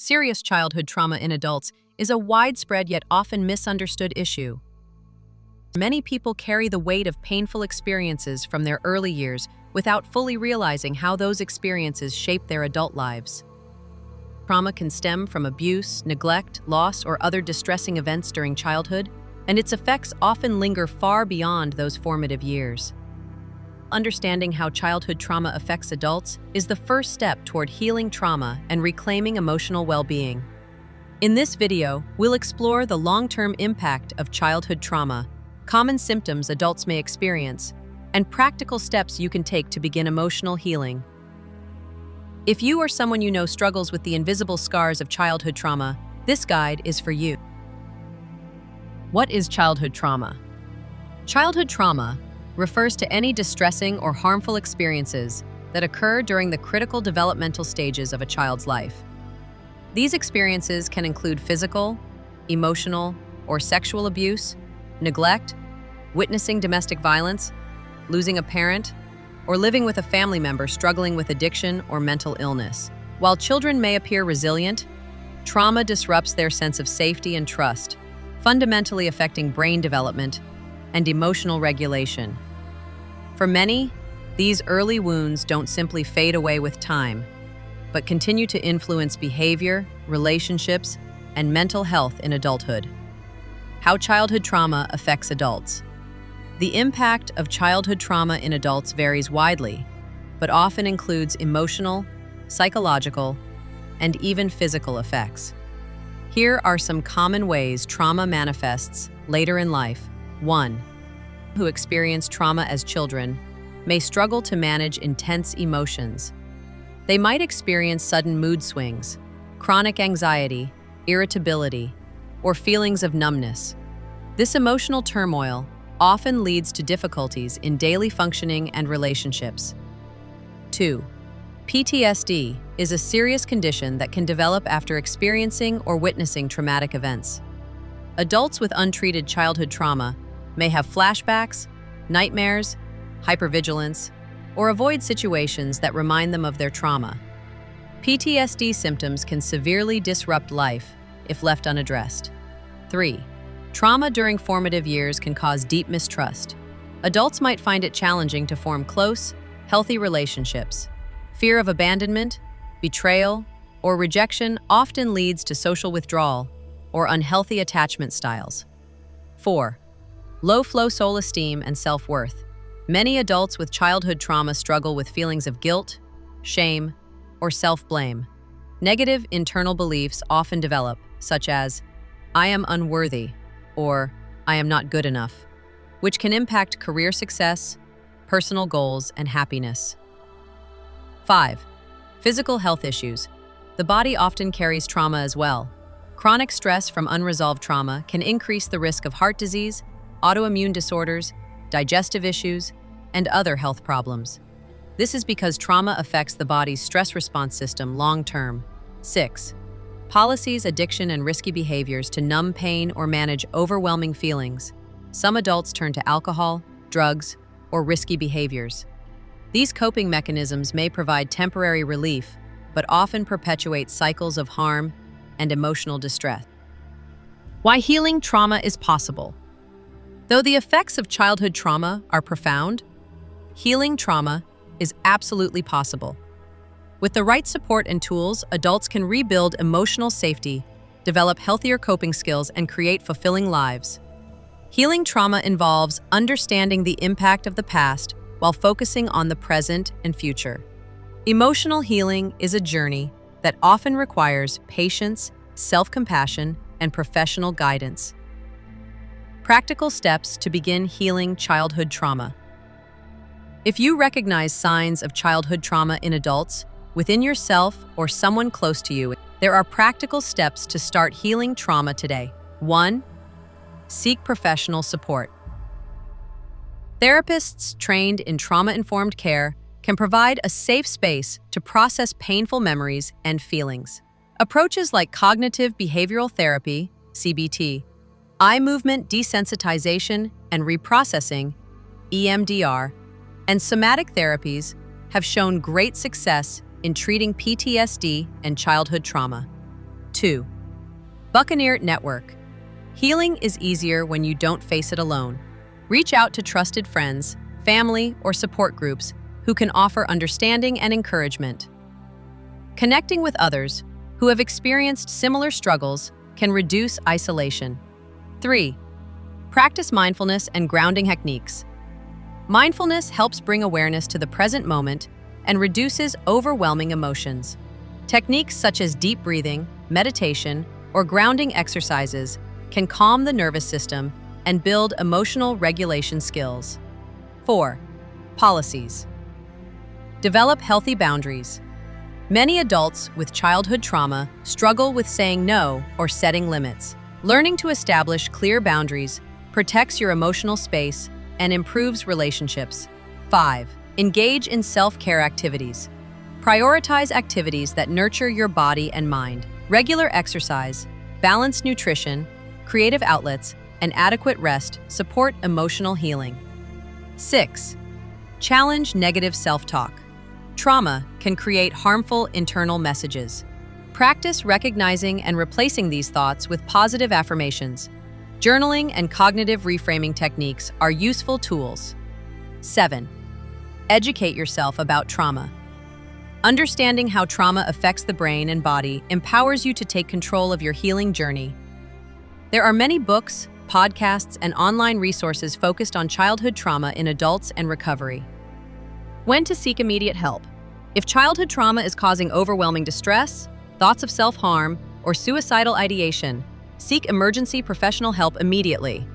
Serious childhood trauma in adults is a widespread yet often misunderstood issue. Many people carry the weight of painful experiences from their early years without fully realizing how those experiences shape their adult lives. Trauma can stem from abuse, neglect, loss, or other distressing events during childhood, and its effects often linger far beyond those formative years. Understanding how childhood trauma affects adults is the first step toward healing trauma and reclaiming emotional well-being. In this video, we'll explore the long-term impact of childhood trauma, common symptoms adults may experience, and practical steps you can take to begin emotional healing. If you or someone you know struggles with the invisible scars of childhood trauma, this guide is for you. What is childhood trauma? Childhood trauma refers to any distressing or harmful experiences that occur during the critical developmental stages of a child's life. These experiences can include physical, emotional, or sexual abuse, neglect, witnessing domestic violence, losing a parent, or living with a family member struggling with addiction or mental illness. While children may appear resilient, trauma disrupts their sense of safety and trust, fundamentally affecting brain development and emotional regulation. For many, these early wounds don't simply fade away with time, but continue to influence behavior, relationships, and mental health in adulthood. How childhood trauma affects adults. The impact of childhood trauma in adults varies widely, but often includes emotional, psychological, and even physical effects. Here are some common ways trauma manifests later in life. 1. Who experience trauma as children may struggle to manage intense emotions. They might experience sudden mood swings, chronic anxiety, irritability, or feelings of numbness. This emotional turmoil often leads to difficulties in daily functioning and relationships. 2. PTSD is a serious condition that can develop after experiencing or witnessing traumatic events. Adults with untreated childhood trauma may have flashbacks, nightmares, hypervigilance, or avoid situations that remind them of their trauma. PTSD symptoms can severely disrupt life if left unaddressed. 3. Trauma during formative years can cause deep mistrust. Adults might find it challenging to form close, healthy relationships. Fear of abandonment, betrayal, or rejection often leads to social withdrawal or unhealthy attachment styles. 4. Low-flow self-esteem and self-worth. Many adults with childhood trauma struggle with feelings of guilt, shame, or self-blame. Negative internal beliefs often develop, such as, "I am unworthy," or "I am not good enough," which can impact career success, personal goals, and happiness. 5. Physical health issues. The body often carries trauma as well. Chronic stress from unresolved trauma can increase the risk of heart disease, autoimmune disorders, digestive issues, and other health problems. This is because trauma affects the body's stress response system long-term. 6. Policies, addiction, and risky behaviors to numb pain or manage overwhelming feelings. Some adults turn to alcohol, drugs, or risky behaviors. These coping mechanisms may provide temporary relief, but often perpetuate cycles of harm and emotional distress. Why healing trauma is possible. Though the effects of childhood trauma are profound, healing trauma is absolutely possible. With the right support and tools, adults can rebuild emotional safety, develop healthier coping skills, and create fulfilling lives. Healing trauma involves understanding the impact of the past while focusing on the present and future. Emotional healing is a journey that often requires patience, self-compassion, and professional guidance. Practical steps to begin healing childhood trauma. If you recognize signs of childhood trauma in adults, within yourself or someone close to you, there are practical steps to start healing trauma today. 1. Seek professional support. Therapists trained in trauma-informed care can provide a safe space to process painful memories and feelings. Approaches like cognitive behavioral therapy, CBT, eye movement desensitization and reprocessing, EMDR, and somatic therapies have shown great success in treating PTSD and childhood trauma. 2. Buccaneer Network. Healing is easier when you don't face it alone. Reach out to trusted friends, family, or support groups who can offer understanding and encouragement. Connecting with others who have experienced similar struggles can reduce isolation. 3. Practice mindfulness and grounding techniques. Mindfulness helps bring awareness to the present moment and reduces overwhelming emotions. Techniques such as deep breathing, meditation, or grounding exercises can calm the nervous system and build emotional regulation skills. 4. Policies. Develop healthy boundaries. Many adults with childhood trauma struggle with saying no or setting limits. Learning to establish clear boundaries protects your emotional space and improves relationships. 5. Engage in self-care activities. Prioritize activities that nurture your body and mind. Regular exercise, balanced nutrition, creative outlets, and adequate rest support emotional healing. 6. Challenge negative self-talk. Trauma can create harmful internal messages. Practice recognizing and replacing these thoughts with positive affirmations. Journaling and cognitive reframing techniques are useful tools. 7. Educate yourself about trauma. Understanding how trauma affects the brain and body empowers you to take control of your healing journey. There are many books, podcasts, and online resources focused on childhood trauma in adults and recovery. When to seek immediate help. If childhood trauma is causing overwhelming distress, thoughts of self-harm, or suicidal ideation, seek emergency professional help immediately.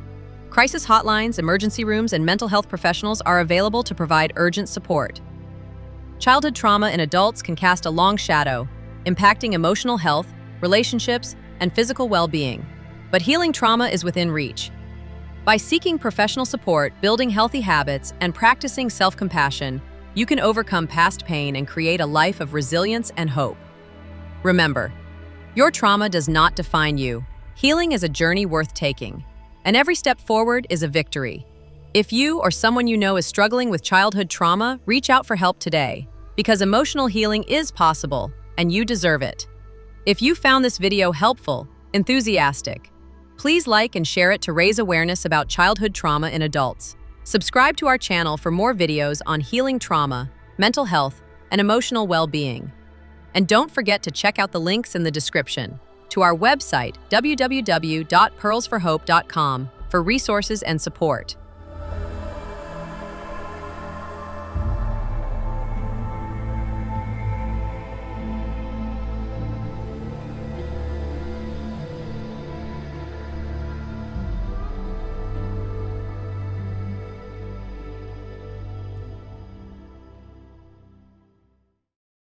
Crisis hotlines, emergency rooms, and mental health professionals are available to provide urgent support. Childhood trauma in adults can cast a long shadow, impacting emotional health, relationships, and physical well-being. But healing trauma is within reach. By seeking professional support, building healthy habits, and practicing self-compassion, you can overcome past pain and create a life of resilience and hope. Remember, your trauma does not define you. Healing is a journey worth taking, and every step forward is a victory. If you or someone you know is struggling with childhood trauma, reach out for help today, because emotional healing is possible, and you deserve it. If you found this video helpful, enthusiastic, please like and share it to raise awareness about childhood trauma in adults. Subscribe to our channel for more videos on healing trauma, mental health, and emotional well-being. And don't forget to check out the links in the description to our website, www.pearlsforhope.com, for resources and support.